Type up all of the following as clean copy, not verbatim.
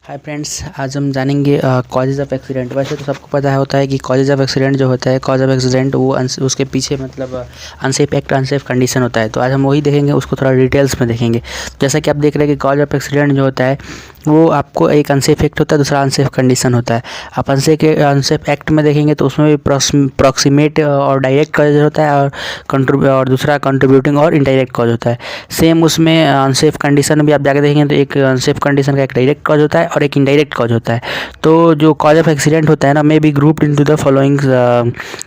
Hi friends, आज हम जानेंगे कॉजेज़ ऑफ एक्सीडेंट। वैसे तो सबको पता होता है कि कॉजेज़ ऑफ एक्सीडेंट जो होता है, कॉज ऑफ एक्सीडेंट वो उसके पीछे मतलब अनसेफ एक्ट अनसेफ कंडीशन होता है। तो आज हम वही देखेंगे, उसको थोड़ा डिटेल्स में देखेंगे। जैसा कि आप देख रहे हैं कि कॉज ऑफ एक्सीडेंट जो होता है वो आपको एक अनसेफ एक्ट होता है, दूसरा अनसेफ कंडीशन होता है। आप अनसेफ एक्ट में देखेंगे तो उसमें भी प्रॉक्सिमेट और डायरेक्ट कॉज होता है और दूसरा कंट्रीब्यूटिंग और इनडायरेक्ट कॉज होता है। सेम उसमें अनसेफ कंडीशन में भी आप जाके देखेंगे तो एक अनसेफ कंडीशन का एक डायरेक्ट कॉज होता है और एक इनडायरेक्ट कॉज होता है। तो जो कॉज ऑफ एक्सीडेंट होता है ना, may be grouped into the following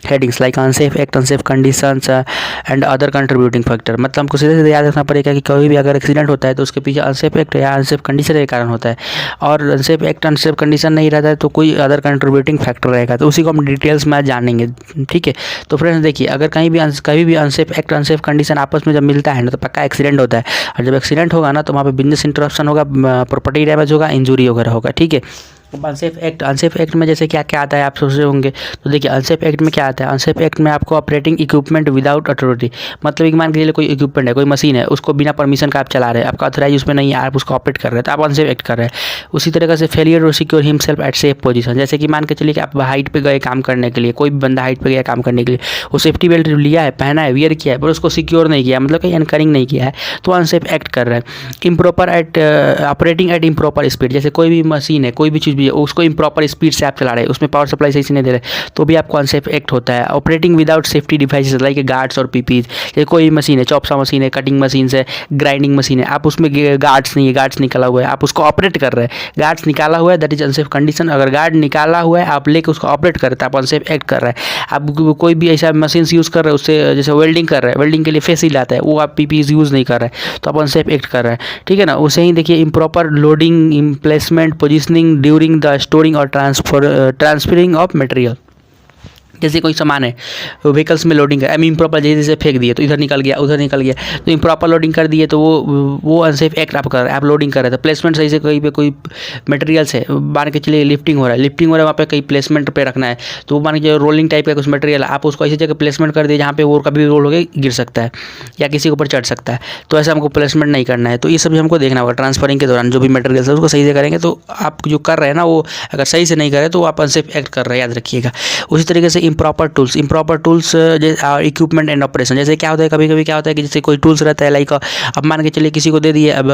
headings like unsafe act, unsafe conditions and other contributing factor. मतलब हमको सीधे सीधे याद रखना पड़ेगा कि कभी भी अगर एक्सीडेंट होता है तो उसके पीछे अनसेफ एक्ट या अनसेफ कंडीशन के कारण होता है, और अनसेफ एक्ट अनसेफ कंडीशन नहीं रहता है तो कोई अदर कंट्रीब्यूटिंग फैक्टर रहेगा। तो उसी को हम डिटेल्स में आज जानेंगे, ठीक है। तो फ्रेंड्स देखिए, अगर कहीं भी अनसेफ एक्ट अनसेफ कंडीशन आपस में जब मिलता है ना तो पक्का एक्सीडेंट होता है। और जब एक्सीडेंट होगा ना तो वहाँ पे बिजनेस इंटरप्शन होगा, प्रॉपर्टी डैमेज होगा, इंजरी वगैरह होगा, ठीक है। अनसेफ एक्ट में जैसे क्या क्या आता है आप सोच रहे होंगे। तो देखिए, अनसेफ एक्ट में क्या आता है। अनसेफ एक्ट में आपको ऑपरेटिंग इक्विपमेंट विदाउट अथॉरिटी, मतलब कि मान के चलिए कोई इक्विपमेंट है, कोई मशीन है, उसको बिना परमिशन का आप चला रहे हैं, आपका ऑथराइज उसमें नहीं है, आप उसको ऑपरेट कर रहे हैं, तो आप अनसेफ एक्ट कर रहे हैं। उसी तरीके से failure to secure himself at safe position, जैसे कि मान के चलिए कि आप हाइट पे गए काम करने के लिए, कोई भी बंदा हाइट पे गया काम करने के लिए, वो सेफ्टी बेल्ट लिया है, पहना है, वियर किया है, पर उसको सिक्योर नहीं किया, मतलब कहीं एनकरिंग नहीं किया है, तो अनसेफ एक्ट कर रहा है। Improper at operating at improper speed, जैसे कोई भी मशीन है, कोई भी चीज़ भी है, उसको इम्प्रॉपर स्पीड से आप चला रहे हैं, उसमें पावर सप्लाई सही से नहीं दे रहे, तो भी आपको अनसेफ एक्ट होता है। Operating without safety devices like guards और पीपीज, जैसे कोई मशीन है, चॉपसा मशीन है, कटिंग मशीन है, ग्राइंडिंग मशीन है, आप उसमें गार्ड्स नहीं है, गार्ड्स निकाला हुआ है, आप उसको ऑपरेट कर रहे हैं, गार्ड्स निकाला हुआ है, दैट इज अनसेफ कंडीशन। अगर गार्ड निकाला हुआ है, आप लेके उसको ऑपरेट कर रहे हैं, तो आप अनसेफ एक्ट कर रहे हैं। आप कोई भी ऐसा मशीन यूज़ कर रहे हैं, उससे जैसे वेल्डिंग कर रहे हैं, वेल्डिंग के लिए फेसिल आता है, वो आप पीपीज यूज़ नहीं कर रहे हैं, तो आप अनसेफ एक्ट कर रहे हैं, ठीक है ना। उसे ही देखिए, improper loading, placement, positioning during the storing और ट्रांसफरिंग ऑफ मटेरियल, जैसे कोई सामान है, व्हीकल्स में लोडिंग है, इम्प्रॉपर जैसे फेंक दिए तो इधर निकल गया, उधर निकल गया, तो इम्प्रॉपर लोडिंग कर दिए तो वो अनसेफ एक्ट आप कर रहे हैं, आप लोडिंग कर रहे थे। प्लेसमेंट सही से कहीं पे कोई मटेरियल्स है, मान के चलिए लिफ्टिंग हो रहा है, वहाँ पे कहीं प्लेसमेंट पे रखना है, तो मान के चलिए रोलिंग टाइप का कुछ मटेरियल है, आप उसको ऐसी जगह प्लेसमेंट कर दिए जहाँ पे वो कभी रोल होकर गिर सकता है या किसी के ऊपर चढ़ सकता है, तो ऐसा हमको प्लेसमेंट नहीं करना है। तो ये सब भी हमको देखना होगा ट्रांसफरिंग के दौरान, जो भी मटेरियल है उसको सही से करेंगे, तो आप जो कर रहे हैं ना, वो अगर सही से नहीं करें तो आप अनसेफ एक्ट कर रहे हैं, याद रखिएगा। उसी तरीके से improper tools equipment and operation, जैसे क्या होता है, कभी कभी क्या होता है कि जैसे कोई टूल्स रहता है, लाइक अब मान के चलिए किसी को दे दिए, अब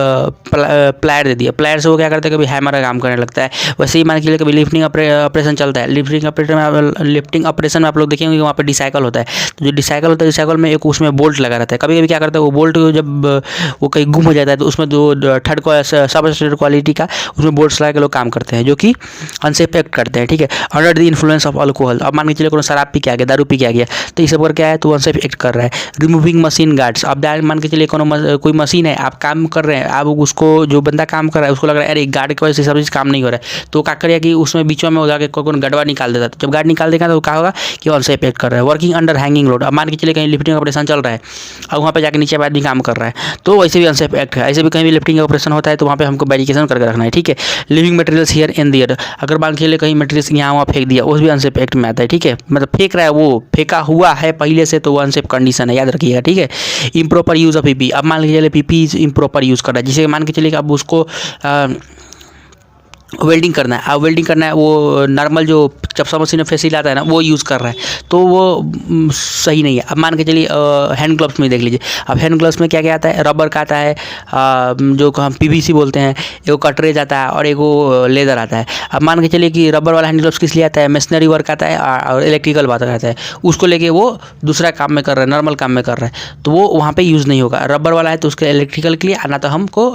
प्लायर दे दिया, प्लायर से वो क्या करता है, कभी हैमर का काम करने लगता है। वैसे ही मान के चलिए कभी लिफ्टिंग ऑपरेशन चलता है, लिफ्टिंग ऑपरेशन में आप लोग देखेंगे कि वहाँ पे डिसाइकल होता है, तो जो डिसाइकल होता है, डिसाइकल में एक उसमें बोल्ट लगा रहता है। कभी कभी क्या करता है, वो बोल्ट जब वो कहीं गुम हो जाता है तो उसमें दो सब क्वालिटी का उसमें बोल्ट लगा के लोग काम करते हैं, जो कि अनसेफ एक्ट करते हैं, ठीक है। Under the influence of alcohol, अब मान के चलिए कोई शराब पी के आ गया, दारू पी के आ गया, तो ये सब कर क्या है, तो अनसेफ एक्ट कर रहा है। रिमूविंग मशीन गार्ड्स, अब मान के चलिए कोई मशीन है, आप काम कर रहे हैं, आप उसको जो बंदा काम कर रहा है उसको लग रहा है अरे गार्ड की वजह से सब चीज़ काम नहीं हो रहा है, तो क्या करेगा कि उसमें बीचों में हो जाकर कोई गड़वा निकाल देता है। जब गार्ड निकाल देगा तो क्या होगा कि अनसेफ एक्ट कर रहा है। वर्किंग अंडर हैंगिंग लोड, अब मान के चलिए कहीं लिफ्टिंग ऑपरेशन चल रहा है और वहाँ पर जाकर नीचे आदमी काम कर रहा है, तो वैसे भी अनसेफ एक्ट है। ऐसे भी कहीं भी लिफ्टिंग ऑपरेशन होता है तो वहाँ पर हमको बैरिकेशन करके रखना है, ठीक है। Living materials here and there, अगर मान के चलिए कहीं मटेरियल्स यहाँ वहाँ फेंक दिया, वो भी अनसेफ एक्ट में आता है, ठीक है। मतलब फेंक रहा है, वो फेंका हुआ है पहले से, तो वो अनसेफ कंडीशन है, याद रखिएगा, ठीक है। इम्प्रॉपर यूज़ ऑफ पीपी, अब मान के चलिए पीपी इम्प्रॉपर यूज़ कर रहा है, जिसे मान के चलिए कि अब उसको वेल्डिंग करना है, अब वेल्डिंग करना है, वो नॉर्मल जो चप्सा मशीन में फेसिल आता है ना, वो यूज़ कर रहा है, तो वो सही नहीं है। अब मान के चलिए हैंड ग्लव्स में देख लीजिए, अब हैंड ग्लव्स में क्या क्या आता है, रबर का आता है, जो हम पीवीसी बोलते हैं, एगो कटरेज आता है और एगो लेदर आता है। अब मान के चलिए कि रबर वाला हैंड ग्लव्स किस लिए आता है, मशीनरी वर्क आता है और इलेक्ट्रिकल बात आता है, उसको लेके वो दूसरा काम में कर रहा है, नॉर्मल काम में कर रहा है, तो वो वहाँ पे यूज़ नहीं होगा। रबर वाला है तो उसके इलेक्ट्रिकल के लिए आना, तो हमको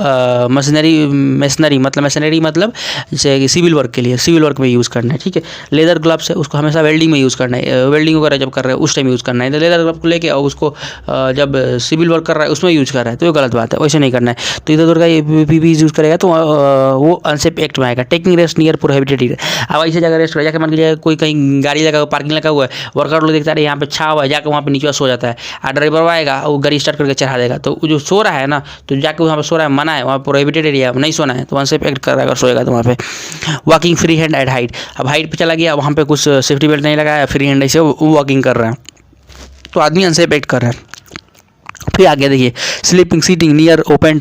मशीनरी मतलब जैसे सिविल वर्क के लिए, सिविल वर्क में यूज़ करना है, ठीक है। लेदर ग्लव्स है, उसको हमेशा वेल्डिंग में यूज़ करना है, वेल्डिंग वगैरह जब कर रहे हैं उस टाइम यूज़ करना है। तो लेदर ग्लव को लेके और उसको जब सिविल वर्क कर रहा है उसमें यूज़ कर रहा है, तो ये गलत बात है, वैसे नहीं करना है। तो इधर उधर का पीपी यूज़ करेगा तो वो अनसेफ एक्ट में आएगा। Taking rest near prohibited area, अब ऐसे जगह रेस्ट जाकर मान लीजिए कोई कहीं गाड़ी लगा हुआ, पार्किंग लगा हुआ है, वर्कर लोग देखता है यहाँ पे छा हुआ है, जाकर वहाँ पे नीचे सो जाता है, और ड्राइवर आएगा वो गाड़ी स्टार्ट करके चढ़ा देगा, तो जो सो रहा है ना, तो जाकर वहाँ पे सो रहा है, मना है, वहाँ प्रोहिबिटेड एरिया नहीं सोना है, तो अनसेफ एक्ट कर रहा है अगर सोएगा तो वहाँ पे। Walking free hand eight height, अब हाइट पे चला गया, वहाँ पे कुछ सेफ्टी बेल्ट नहीं लगाया, फ्री हैंड ऐसे वॉकिंग कर रहा है, तो आदमी अनसेफ एक्ट कर रहा है। फिर आगे देखिए sleeping sitting near open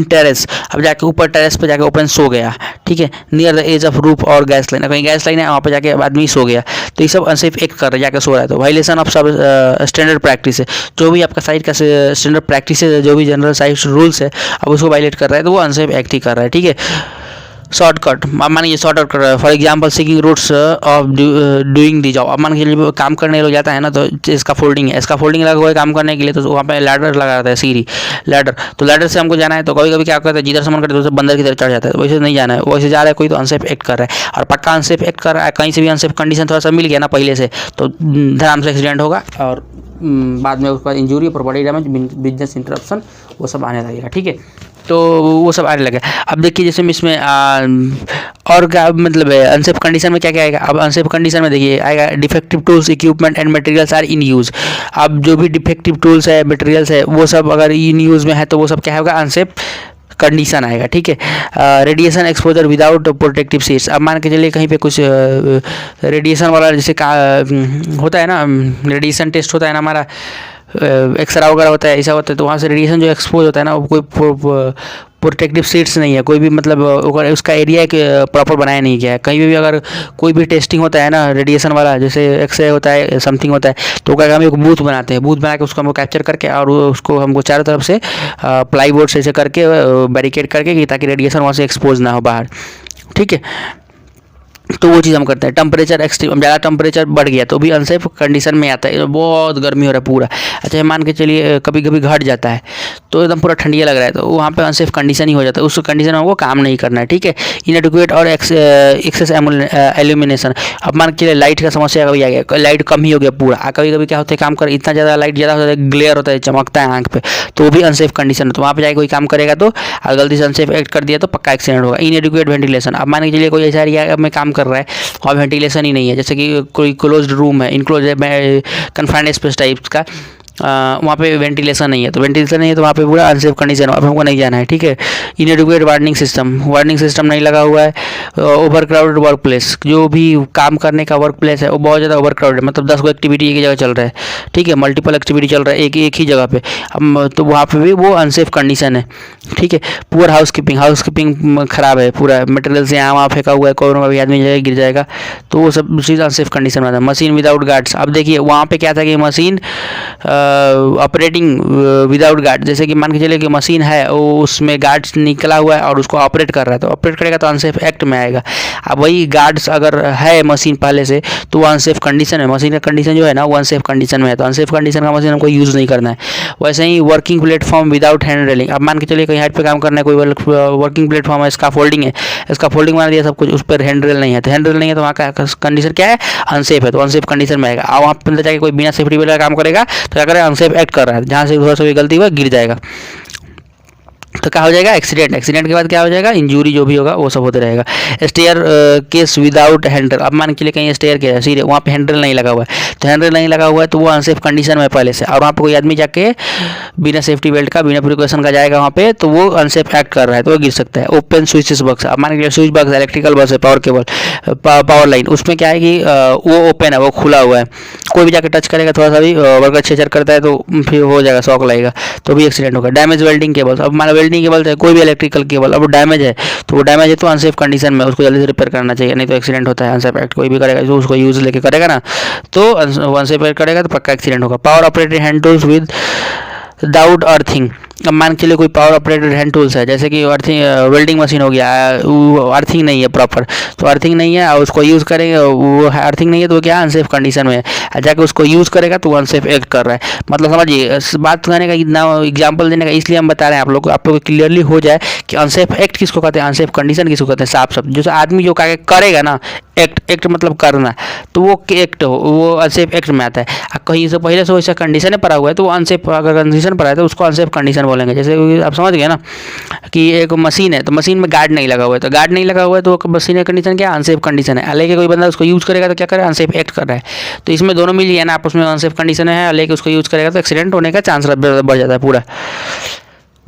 terrace, अब जाके ऊपर टेरेस पे जाके ओपन सो गया, ठीक है, near the edge of roof और गैस लाइन, कहीं गैस लाइन है वहाँ पे जाके आदमी सो गया, तो ये सब अनसेफ एक्ट कर रहा है, जाके सो रहा है, तो वायलेशन ऑफ सब स्टैंडर्ड प्रैक्टिस है, जो भी आपका साइट का स्टैंडर्ड प्रैक्टिस है, जो भी जनरल साइट रूल्स है, अब उसको वायलेट कर रहा है तो वो अनसेफ एक्ट ही कर रहा है, ठीक है। शॉर्टकट, मान लीजिए शॉर्टकट कर रहा है, for example seeking routes of doing the job, अब मान के लिए काम करने लोग जाता है ना, तो इसका फोल्डिंग है, इसका फोल्डिंग लगा हुआ है काम करने के लिए, तो वहाँ पे लैडर लगा रहता है, सीढ़ी लैडर, तो लैडर से हमको जाना है, तो कभी कभी क्या करता है जिधर से मन करता है तो बंदर की तरफ चढ़ जाता है, तो वैसे नहीं जाना है, वैसे जा रहा है कोई तो अनसेफ एक्ट कर रहा है, और पक्का अनसेफ एक्ट कर रहा है, कहीं से भी अनसेफ कंडीशन थोड़ा सा मिल गया ना पहले से, तो धड़ाम से एक्सीडेंट होगा, और बाद में उसका injury, property damage, business interruption, वो सब आने लगेगा, ठीक है, तो वो सब आने लगे। अब देखिए जैसे इसमें और क्या मतलब है अनसेफ कंडीशन में क्या क्या आएगा, अब अनसेफ कंडीशन में देखिए आएगा defective tools equipment and materials are in use, अब जो भी डिफेक्टिव टूल्स है मटेरियल्स है वो सब अगर इन यूज़ में है तो वो सब क्या होगा, अनसेफ कंडीशन आएगा, ठीक है। Radiation exposure without protective sheets, अब मान के चलिए कहीं पे कुछ रेडिएशन वाला जैसे होता है ना, रेडिएशन टेस्ट होता है ना हमारा, एक्सरा वगैरह होता है, ऐसा होता है, तो वहाँ से रेडिएशन जो एक्सपोज होता है ना, वो कोई प्रोटेक्टिव सीट्स नहीं है, कोई भी मतलब उसका एरिया प्रॉपर बनाया नहीं गया है, कहीं भी अगर कोई भी टेस्टिंग होता है ना रेडिएशन वाला, जैसे एक्सरे होता है समथिंग होता है, तो क्या हम एक बूथ बनाते हैं, बूथ बना के उसको हमको कैप्चर करके और उसको हमको चारों तरफ से प्लाई बोर्ड से ऐसे करके बैरिकेड करके, ताकि रेडिएशन वहाँ से एक्सपोज ना हो बाहर, ठीक है, तो वो चीज़ हम करते हैं। टेम्परेचर एक्सट्रीम, ज़्यादा टेम्परेचर बढ़ गया तो भी अनसेफ कंडीशन में आता है, बहुत गर्मी हो रहा है पूरा, अच्छा मान के चलिए कभी कभी घट जाता है तो एकदम पूरा ठंडिया लग रहा है, तो वहाँ पे अनसेफ कंडीशन ही हो जाता है, उस कंडीशन में हमको काम नहीं करना है, ठीक है। इनएडिक्वेट और एक्सेस एल्यूमिनेशन, अब मान के चलिए लाइट का समस्या कभी आ गया, लाइट कम ही हो गया पूरा, कभी कभी क्या होता है काम कर इतना ज़्यादा लाइट ज़्यादा होता है, ग्लेयर होता है, चमकता है आँख पे, तो वो भी अनसेफ कंडीशन है, तो वहाँ पे जाके कोई काम करेगा तो गलती से अनसेफ एक्ट कर दिया तो पक्का एक्सीडेंट होगा। इनएडिक्वेट वेंटिलेशन, अब मान के चलिए कोई ऐसा एरिया में काम कर रहा है और वेंटिलेशन ही नहीं है, जैसे कि कोई क्लोज्ड रूम है, इनक्लोज कन्फाइंड स्पेस टाइप्स का, वहाँ पे वेंटिलेशन नहीं है, तो वेंटिलेशन नहीं है तो वहाँ पे पूरा अनसेफ कंडीशन, वहाँ पे हमको नहीं जाना है, ठीक है। इनएडिक्वेट वार्निंग सिस्टम नहीं लगा हुआ है। ओवर क्राउडेड वर्क प्लेस, जो भी काम करने का वर्क प्लेस है वो बहुत ज़्यादा ओवर क्राउडेड, मतलब 10 को एक्टिविटी एक ही जगह चल रहा है, ठीक है, मल्टीपल एक्टिविटी चल रहा है एक ही जगह पे, तो वहाँ पे भी वो अनसेफ कंडीशन है, ठीक है। पुअर हाउसकीपिंग खराब है, पूरा मटेरियल से यहाँ वहाँ फेंका हुआ है, कोरोना भी आदमी जाएगा गिर जाएगा, तो वो सब चीज़ अनसेफ कंडीशन में आता है। मशीन विदाउट गार्ड्स, अब देखिए वहाँ पे क्या था कि मशीन ऑपरेटिंग विदाउट गार्ड, जैसे कि मान के चलिए कि मशीन है वो उसमें गार्ड्स निकला हुआ है और उसको ऑपरेट कर रहा है, तो ऑपरेट करेगा तो अनसेफ एक्ट में आएगा। अब वही गार्ड्स अगर है मशीन पहले से तो वो अनसेफ कंडीशन है, मशीन का कंडीशन जो है ना वो अनसेफ कंडीशन में है, तो अनसेफ कंडीशन का मशीन हमको यूज़ नहीं करना है। वैसे ही working platform without hand railing, अब मान के चलिए कहीं हाइट पे काम करना है, कोई वर्किंग प्लेटफॉर्म है, इसका फोल्डिंग है, इसका फोल्डिंग बना दिया सब कुछ, उस पर हैंड रेल नहीं है, तो हैंड रेल नहीं है तो वहाँ का कंडीशन क्या है, अनसेफ है, तो अनसेफ कंडीशन में आएगा। और वहाँ पर अंदर जाके कोई बिना सेफ्टी बेल्ट का काम करेगा तो क्या करेगा, अनसेफ एक्ट कर रहा है, जहाँ से थोड़ा सा भी गलती हुआ गिर जाएगा तो क्या हो जाएगा, एक्सीडेंट के बाद क्या हो जाएगा, इंजरी जो भी होगा वो सब होते रहेगा। स्टेयर केस विदाउट हैंडल, अब मान के लिए कहीं स्टेयर केस है सीधे, वहाँ पे हैंडल नहीं लगा हुआ है, तो हैंडल नहीं लगा हुआ है तो वो अनसेफ कंडीशन में पहले से, और वहाँ पे कोई आदमी जाके बिना सेफ्टी बेल्ट का बिना प्रिकॉशन का जाएगा वहाँ पे तो वो अनसेफ एक्ट कर रहा है तो वो गिर सकता है। ओपन स्विचेस बॉक्स, अब मान के लिए स्विच बॉक्स इलेक्ट्रिकल बॉक्स है, पावर केबल पावर लाइन, उसमें क्या है कि वो ओपन है, वो खुला हुआ है, कोई भी जाके टच करेगा थोड़ा सा भी वर्कर छेचर करता है तो फिर हो जाएगा, शॉक लगेगा तो भी एक्सीडेंट होगा। डैमेज वेल्डिंग केबल, अब मान वेल्डिंग केबल है, कोई भी इलेक्ट्रिकल केबल अब डैमेज है तो वो डैमेज है तो अनसेफ कंडीशन में उसको जल्दी से रिपेयर करना चाहिए, नहीं तो एक्सीडेंट होता है। अनसेफ एक्ट कोई भी करेगा जो उसको यूज लेके करेगा ना तो अनसेफ एक्ट करेगा तो पक्का एक्सीडेंट होगा। Power operated hand tools with without earthing, अब मान के लिए कोई पावर ऑपरेटेड हैंड टूल्स है, जैसे कि अर्थिंग वेल्डिंग मशीन हो गया, वो अर्थिंग नहीं है प्रॉपर, तो अर्थिंग नहीं है और उसको यूज़ करेंगे, वो अर्थिंग नहीं है तो क्या अनसेफ कंडीशन में है, जाके उसको यूज़ करेगा तो वो अनसेफ एक्ट कर रहा है। मतलब समझिए बात कहने का इतना एग्जाम्पल देने का इसलिए हम बता रहे हैं आप लोग को क्लियरली हो जाए कि अनसेफ एक्ट किसको कहते हैं, अनसेफ कंडीशन किसको कहते हैं, साफ जो आदमी जो करेगा ना एक्ट मतलब करना, तो वो एक्ट हो वो अनसेफ एक्ट में आता है। कहीं से पहले से वैसा कंडीशन पड़ा हुआ है तो वो अनसेफ, अगर कंडीशन पड़ा है तो उसको अनसेफ कंडीशन बोलेंगे। जैसे आप समझ गए ना कि एक मशीन है तो मशीन में गार्ड नहीं लगा हुआ है, तो गार्ड नहीं लगा हुआ है तो मशीन का कंडीशन क्या, अनसेफ कंडीशन है। लेके कोई बंदा उसको यूज़ करेगा तो क्या करे, अनसेफ एक्ट कर रहा है, तो इसमें दोनों मिल गया ना आपस में, अनसेफ कंडीशन है, लेके उसको यूज़ करेगा तो एक्सीडेंट होने का चांस बढ़ जाता है पूरा।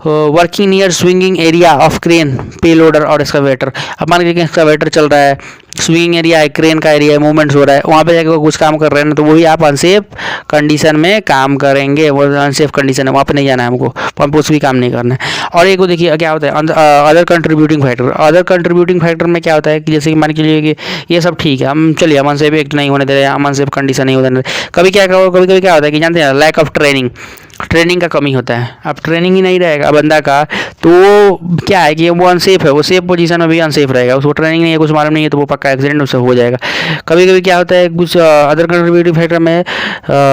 Working near swinging area of crane पे लोडर और एक्सकावेटर। अब मान लीजिए एक्सकावेटर चल रहा है, स्विंग एरिया है, क्रेन का एरिया है, मूवमेंट्स हो रहा है, वहाँ पे जाकर वो कुछ काम कर रहे हैं ना, तो वही आप अनसेफ कंडीशन में काम करेंगे। वो अनसेफ कंडीशन है, वहाँ पे नहीं जाना है हमको, वहाँ पे कुछ भी काम नहीं करना है। और एक को देखिए क्या होता है other contributing factor. Other contributing factor में क्या होता है कि जैसे कि मान के चलिए कि ये सब ठीक है, हम चलिए हम अनसेफ एक्ट नहीं होने दे रहे हैं, हम अनसेफ कंडीशन नहीं होने दे रहे। कभी क्या होता है कि जानते हैं, लैक ऑफ ट्रेनिंग का कमी होता है। अब ट्रेनिंग ही नहीं रहेगा बंदा का, तो वो क्या है कि वो अनसेफ है, वो सेफ पोजीशन में भी अनसेफ रहेगा, उसको ट्रेनिंग नहीं है, कुछ मालूम नहीं है, तो वो पक्का एक्सीडेंट उससे हो जाएगा। कभी कभी क्या होता है कुछ अदर कंट्रीब्यूटिंग फैक्टर में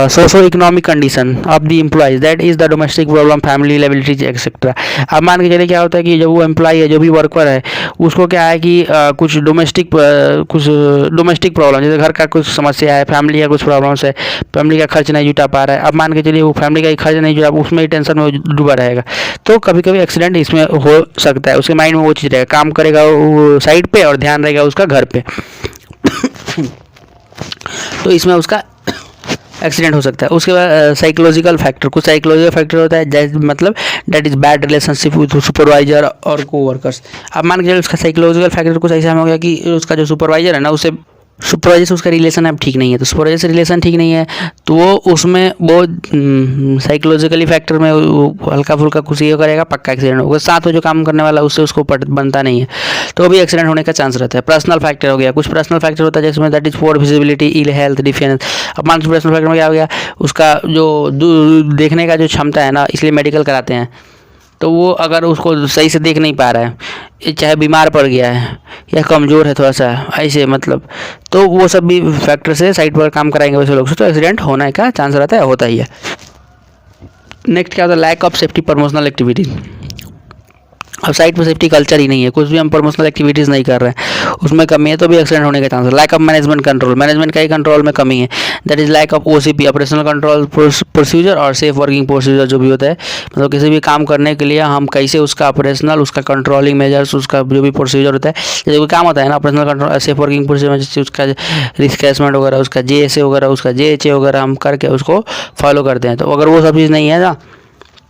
socio economic condition of the employees, that is the domestic problem, family liabilities etcetera. अब मान के चलिए क्या होता है कि जो वो एम्प्लॉय है, जो भी वर्कर है, उसको क्या है कि कुछ डोमेस्टिक प्रॉब्लम, जैसे घर का कुछ समस्या है, फैमिली का कुछ प्रॉब्लम्स है, फैमिली का खर्च नहीं जुटा पा रहा है। अब मान के चलिए वो फैमिली का खर्च नहीं जुटा, उसमें ही टेंशन में डूबा रहेगा, तो कभी कभी एक्सीडेंट इसमें हो सकता है। उसके माइंड में वो चीज़ रहेगा, काम करेगा वो साइड पे और ध्यान रहेगा उसका घर पे तो इसमें उसका एक्सीडेंट हो सकता है। उसके बाद साइकोलॉजिकल फैक्टर, कुछ साइकोलॉजिकल फैक्टर होता है, जैसे मतलब that is bad relationship with supervisor और कोवर्कर्स। अब मान के चलिए उसका साइकोलॉजिकल फैक्टर कुछ ऐसा हो गया कि उसका जो सुपरवाइजर है ना, उससे सुपरवाइजर से उसका रिलेशन अब ठीक नहीं है, तो सुपरवाइजर से रिलेशन ठीक नहीं है, तो वो उसमें वो साइकोलॉजिकली फैक्टर में वो हल्का फुल्का कुछ ये करेगा, पक्का एक्सीडेंट होगा। साथ में जो काम करने वाला उससे उसको बनता नहीं है, तो भी एक्सीडेंट होने का चांस रहता है। पर्सनल फैक्टर हो गया, कुछ पर्सनल फैक्टर होता है जिसमें that is poor visibility, ill health, defence. अब मान लीजिए पर्सनल फैक्टर में क्या हो गया, उसका जो देखने का जो क्षमता है ना, इसलिए मेडिकल कराते हैं, तो वो अगर उसको सही से देख नहीं पा रहा है, चाहे बीमार पड़ गया है या कमज़ोर है थोड़ा सा ऐसे मतलब, तो वो सब भी फैक्टर से साइड पर काम कराएंगे वैसे लोग से, तो एक्सीडेंट होने का चांस रहता है, होता ही है। नेक्स्ट क्या होता है, lack of safety promotional activity. अब साइट पर सेफ्टी कल्चर ही नहीं है, कुछ भी हम प्रमोशनल एक्टिविटीज़ नहीं कर रहे हैं, उसमें कमी है, तो भी एक्सीडेंट होने का चांस है। Lack of management control, management का ही कंट्रोल में कमी है, that is lack of OCP, operational control procedure और सेफ वर्किंग प्रोसीजर जो भी होता है, मतलब किसी भी काम करने के लिए हम कैसे उसका ऑपरेशनल, उसका कंट्रोलिंग मेजर्स, उसका जो भी प्रोसीजर होता है, जैसे कोई काम होता है ना operational control safe working procedure में, जैसे उसका रिस्क असेसमेंट वगैरह, उसका JSA वगैरह, उसका JHA वगैरह हम करके उसको फॉलो करते हैं, तो अगर वो सब चीज़ नहीं है ना,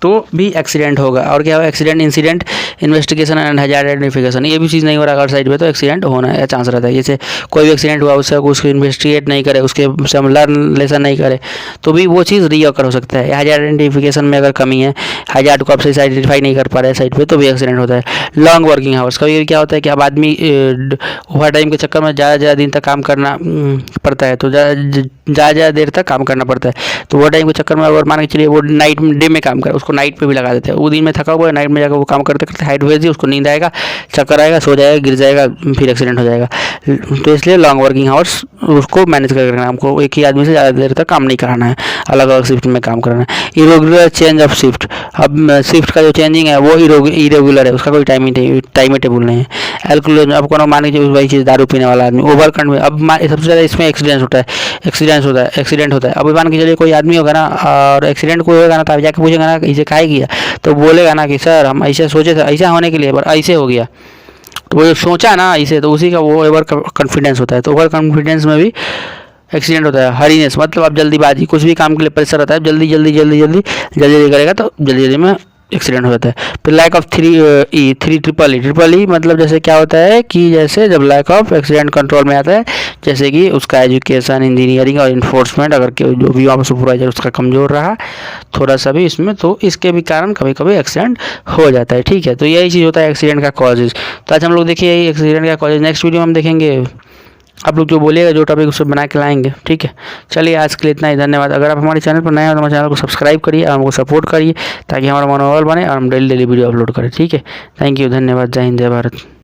तो भी एक्सीडेंट होगा। और क्या होगा, accident incident investigation and hazard identification, ये भी चीज़ नहीं हो रहा अगर साइड पे, तो एक्सीडेंट होना है चांस रहता है। जैसे कोई भी एक्सीडेंट हुआ, उससे उसको इन्वेस्टिगेट नहीं करे, उसके से हम लर्न लेसन नहीं करे, तो भी वो चीज़ रीअकर हो सकता है। हैजार्ड आइडेंटिफिकेशन में अगर कमी है, हैजार्ड को आप सही से आइडेंटिफाई नहीं कर पा रहे साइड पर, तो भी एक्सीडेंट होता है। लॉन्ग वर्किंग आवर्स, कभी क्या होता है कि अब आदमी ओवर टाइम के चक्कर में ज़्यादा दिन तक काम करना पड़ता है, तो ज़्यादा देर तक काम करना पड़ता है, तो ओवर टाइम के चक्कर में अगर मान के चलिए वो नाइट में डे में काम करे, उसको नाइट पे भी लगा देते हैं, वो दिन में थका हुआ है, नाइट में जाकर वो काम करते करते हाइट भेज दी, उसको नींद आएगा, चक्कर आएगा, सो जाएगा, गिर जाएगा, फिर एक्सीडेंट हो जाएगा। तो इसलिए लॉन्ग वर्किंग आवर्स उसको मैनेज करके रखना है, हमको एक ही आदमी से ज़्यादा देर तक काम नहीं कराना है, अलग अलग शिफ्ट में काम कराना है। इरेगुलर चेंज ऑफ शिफ्ट, अब शिफ्ट का जो चेंजिंग है वो इरेगुलर है, उसका कोई टाइम टेबल नहीं है। एल्कोहल, अब कौन मान लीजिए वही चीज़ दारू पीने वाला आदमी ओवर कंट में, अब सबसे ज़्यादा इसमें एक्सीडेंट होता है। अब मान के चलिए कोई आदमी होगा ना और एक्सीडेंट कोई होगा ना, तो आप जाके पूछेगा ना इसे काहे किया, तो बोलेगा ना कि सर हम ऐसे सोचे थे, ऐसा होने के लिए, पर ऐसे हो गया, तो वो सोचा ना ऐसे, तो उसी का वो ओवर कॉन्फिडेंस होता है। तो ओवर कॉन्फिडेंस में भी एक्सीडेंट होता है। हरीनेस मतलब आप जल्दीबाजी, कुछ भी काम के लिए प्रेशर होता है, जल्दी करेगा तो जल्दी में एक्सीडेंट हो जाता है। फिर लैक ऑफ ट्रिपल ई मतलब जैसे क्या होता है कि जैसे जब लैक ऑफ एक्सीडेंट कंट्रोल में आता है, जैसे कि उसका एजुकेशन, इंजीनियरिंग और इन्फोर्समेंट, अगर जो भी वहाँ सुपरवाइजर उसका कमज़ोर रहा थोड़ा सा भी इसमें, तो इसके भी कारण कभी कभी एक्सीडेंट हो जाता है। ठीक है, तो यही चीज़ होता है एक्सीडेंट का कॉजेज़। तो आज हम लोग देखिए यही एक्सीडेंट का कॉजेज़, नेक्स्ट वीडियो में हम देखेंगे, आप लोग जो बोलिएगा जो टॉपिक उससे बना के लाएंगे। ठीक है, चलिए आज के लिए इतना ही, धन्यवाद। अगर आप हमारे चैनल पर नए हो तो हमारे चैनल को सब्सक्राइब करिए और हमको सपोर्ट करिए, ताकि हमारा मनोबल बने और हम डेली वीडियो अपलोड करें। ठीक है, थैंक यू, धन्यवाद, जय हिंद, जय भारत।